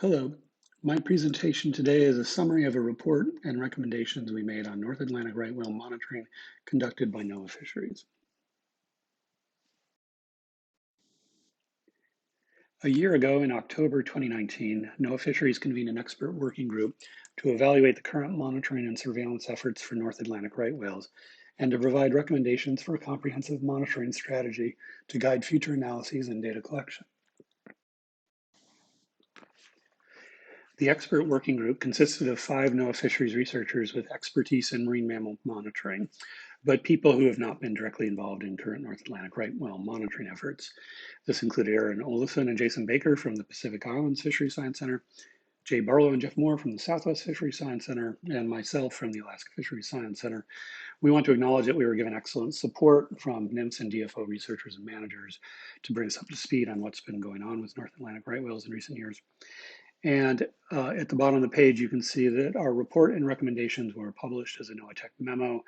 Hello. My presentation today is a summary of a report and recommendations we made on North Atlantic right whale monitoring conducted by NOAA Fisheries. A year ago, in October 2019, NOAA Fisheries convened an expert working group to evaluate the current monitoring and surveillance efforts for North Atlantic right whales and to provide recommendations for a comprehensive monitoring strategy to guide future analyses and data collection. The expert working group consisted of 5 NOAA Fisheries researchers with expertise in marine mammal monitoring, but people who have not been directly involved in current North Atlantic right whale monitoring efforts. This included Aaron Olafson and Jason Baker from the Pacific Islands Fisheries Science Center, Jay Barlow and Jeff Moore from the Southwest Fisheries Science Center, and myself from the Alaska Fisheries Science Center. We want to acknowledge that we were given excellent support from NIMS and DFO researchers and managers to bring us up to speed on what's been going on with North Atlantic right whales in recent years. And at the bottom of the page, you can see that our report and recommendations were published as a NOAA Tech memo,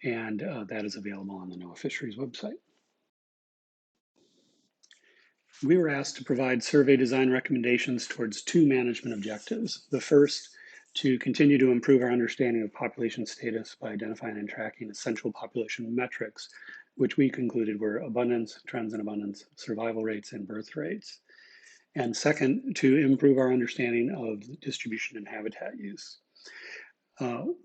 and that is available on the NOAA Fisheries website. We were asked to provide survey design recommendations towards 2 management objectives. The first, to continue to improve our understanding of population status by identifying and tracking essential population metrics, which we concluded were abundance, trends in abundance, survival rates, and birth rates. And second, to improve our understanding of distribution and habitat use.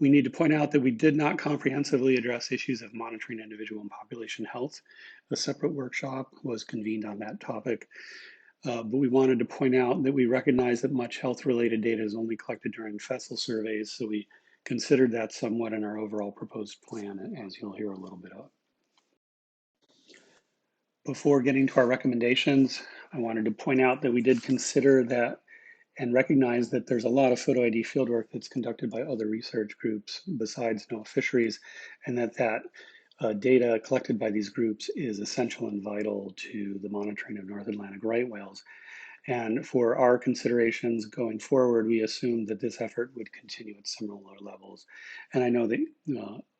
We need to point out that we did not comprehensively address issues of monitoring individual and population health. A separate workshop was convened on that topic, but we wanted to point out that we recognize that much health-related data is only collected during vessel surveys, so we considered that somewhat in our overall proposed plan, as you'll hear a little bit of. Before getting to our recommendations, I wanted to point out that we did consider that and recognize that there's a lot of photo ID fieldwork that's conducted by other research groups besides NOAA Fisheries, and that data collected by these groups is essential and vital to the monitoring of North Atlantic right whales. And for our considerations going forward, we assumed that this effort would continue at similar levels. And I know that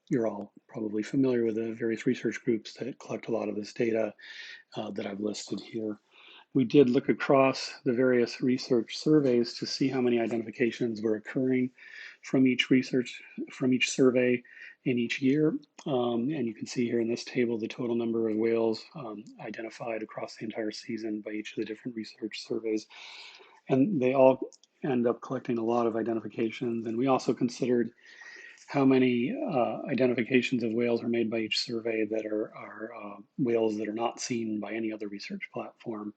you're all probably familiar with the various research groups that collect a lot of this data that I've listed here. We did look across the various research surveys to see how many identifications were occurring from each survey in each year. And you can see here in this table the total number of whales identified across the entire season by each of the different research surveys. And they all end up collecting a lot of identifications. And we also considered how many identifications of whales are made by each survey that are whales that are not seen by any other research platform.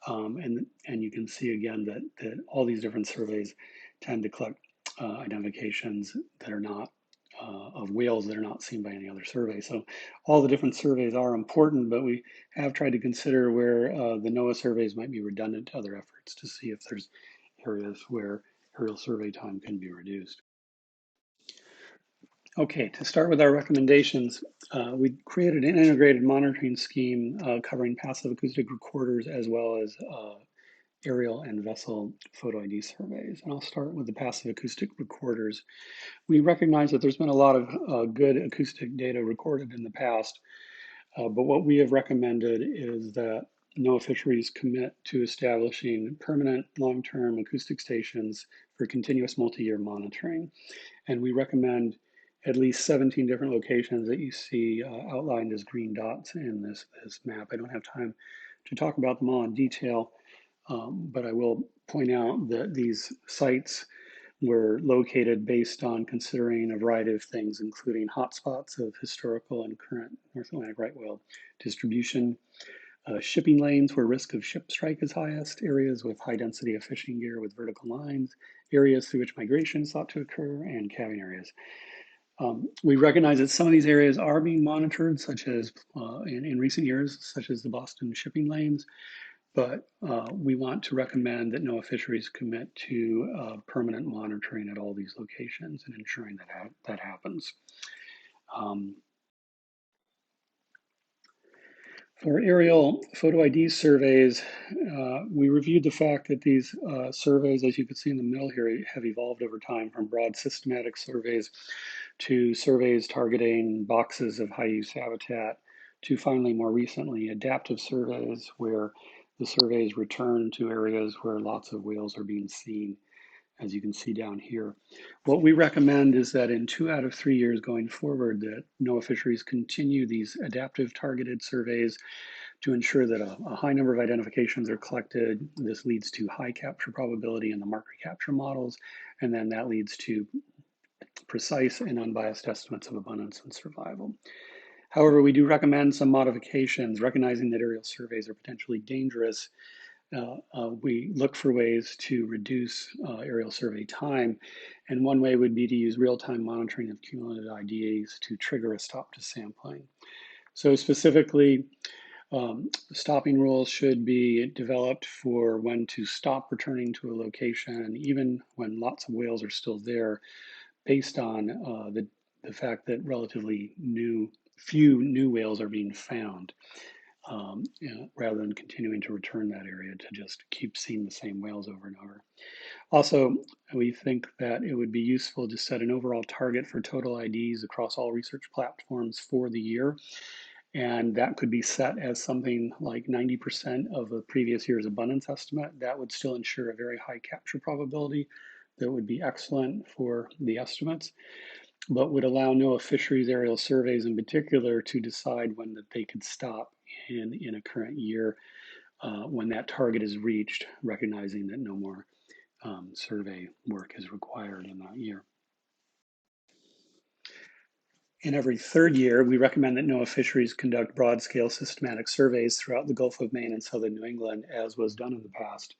And you can see again that all these different surveys tend to collect identifications that are not of whales that are not seen by any other survey. So all the different surveys are important, but we have tried to consider where the NOAA surveys might be redundant to other efforts to see if there's areas where aerial survey time can be reduced. Okay, to start with our recommendations, we created an integrated monitoring scheme covering passive acoustic recorders as well as aerial and vessel photo ID surveys. And I'll start with the passive acoustic recorders. We recognize that there's been a lot of good acoustic data recorded in the past, but what we have recommended is that NOAA Fisheries commit to establishing permanent long-term acoustic stations for continuous multi-year monitoring. And we recommend at least 17 different locations that you see outlined as green dots in this map. I don't have time to talk about them all in detail, but I will point out that these sites were located based on considering a variety of things, including hotspots of historical and current North Atlantic right whale distribution, shipping lanes where risk of ship strike is highest, areas with high density of fishing gear with vertical lines, areas through which migration is thought to occur, and calving areas. We recognize that some of these areas are being monitored, such as in recent years, such as the Boston shipping lanes, but we want to recommend that NOAA Fisheries commit to permanent monitoring at all these locations and ensuring that happens. For aerial photo ID surveys, we reviewed the fact that these surveys, as you can see in the middle here, have evolved over time from broad systematic surveys to surveys targeting boxes of high use habitat to finally more recently adaptive surveys where the surveys return to areas where lots of whales are being seen, as you can see down here. What we recommend is that in 2 out of 3 years going forward, that NOAA Fisheries continue these adaptive targeted surveys to ensure that a high number of identifications are collected. This leads to high capture probability in the mark recapture models, and then that leads to precise and unbiased estimates of abundance and survival. However, we do recommend some modifications, recognizing that aerial surveys are potentially dangerous. We look for ways to reduce aerial survey time, and one way would be to use real-time monitoring of cumulative IDs to trigger a stop to sampling. So specifically, stopping rules should be developed for when to stop returning to a location, even when lots of whales are still there, based on the fact that relatively few new whales are being found, rather than continuing to return that area to just keep seeing the same whales over and over. Also, we think that it would be useful to set an overall target for total IDs across all research platforms for the year. And that could be set as something like 90% of the previous year's abundance estimate. That would still ensure a very high capture probability that would be excellent for the estimates, but would allow NOAA Fisheries aerial surveys in particular to decide when that they could stop in a current year when that target is reached, recognizing that no more survey work is required in that year. In every third year, we recommend that NOAA Fisheries conduct broad-scale systematic surveys throughout the Gulf of Maine and southern New England, as was done in the past.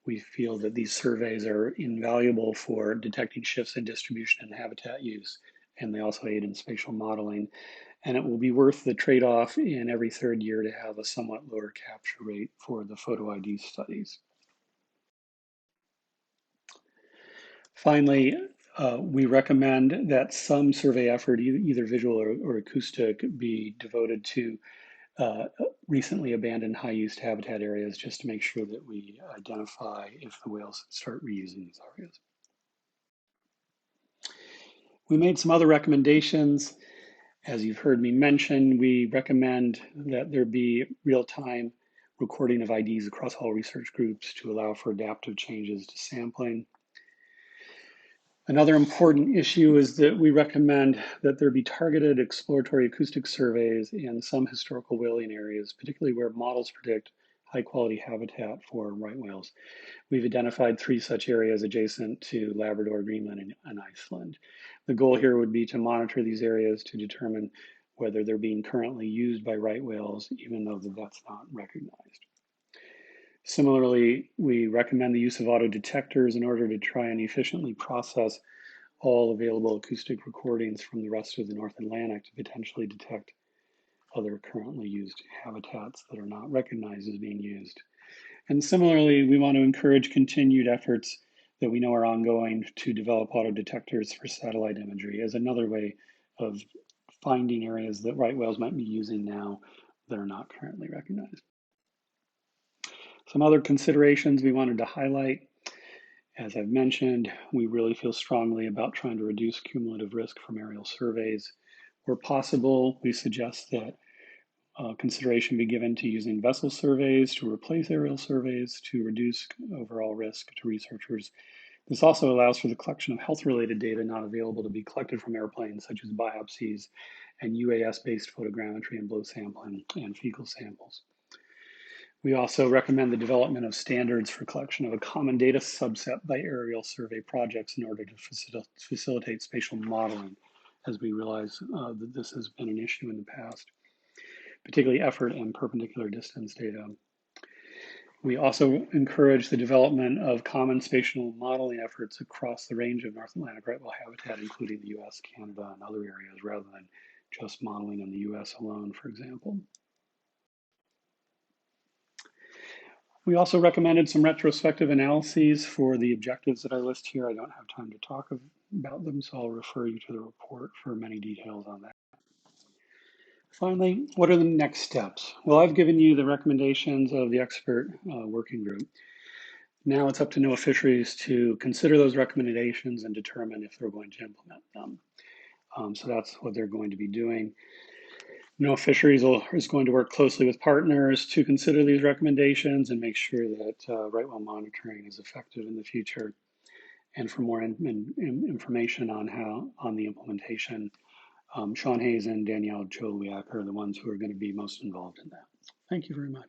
We feel that these surveys are invaluable for detecting shifts in distribution and habitat use, and they also aid in spatial modeling. And it will be worth the trade-off in every third year to have a somewhat lower capture rate for the photo ID studies. Finally, we recommend that some survey effort, either visual or acoustic, be devoted to recently abandoned high-use habitat areas, just to make sure that we identify if the whales start reusing these areas. We made some other recommendations. As you've heard me mention, we recommend that there be real-time recording of IDs across all research groups to allow for adaptive changes to sampling. Another important issue is that we recommend that there be targeted exploratory acoustic surveys in some historical whaling areas, particularly where models predict high quality habitat for right whales. We've identified 3 such areas adjacent to Labrador, Greenland, and Iceland. The goal here would be to monitor these areas to determine whether they're being currently used by right whales, even though that's not recognized. Similarly, we recommend the use of auto detectors in order to try and efficiently process all available acoustic recordings from the rest of the North Atlantic to potentially detect other currently used habitats that are not recognized as being used. And similarly, we want to encourage continued efforts that we know are ongoing to develop auto detectors for satellite imagery as another way of finding areas that right whales might be using now that are not currently recognized. Some other considerations we wanted to highlight. As I've mentioned, we really feel strongly about trying to reduce cumulative risk from aerial surveys. Where possible, we suggest that consideration be given to using vessel surveys to replace aerial surveys to reduce overall risk to researchers. This also allows for the collection of health-related data not available to be collected from airplanes, such as biopsies and UAS-based photogrammetry and blow sampling and fecal samples. We also recommend the development of standards for collection of a common data subset by aerial survey projects in order to facilitate spatial modeling, as we realize that this has been an issue in the past, particularly effort and perpendicular distance data. We also encourage the development of common spatial modeling efforts across the range of North Atlantic right whale habitat, including the US, Canada, and other areas, rather than just modeling in the US alone, for example. We also recommended some retrospective analyses for the objectives that I list here. I don't have time to talk about them, so I'll refer you to the report for many details on that. Finally, what are the next steps? Well, I've given you the recommendations of the expert working group. Now it's up to NOAA Fisheries to consider those recommendations and determine if they're going to implement them. So that's what they're going to be doing. Fisheries is going to work closely with partners to consider these recommendations and make sure that right well monitoring is effective in the future. And for more information on the implementation, Sean Hayes and Danielle Joliak are the ones who are going to be most involved in that. Thank you very much.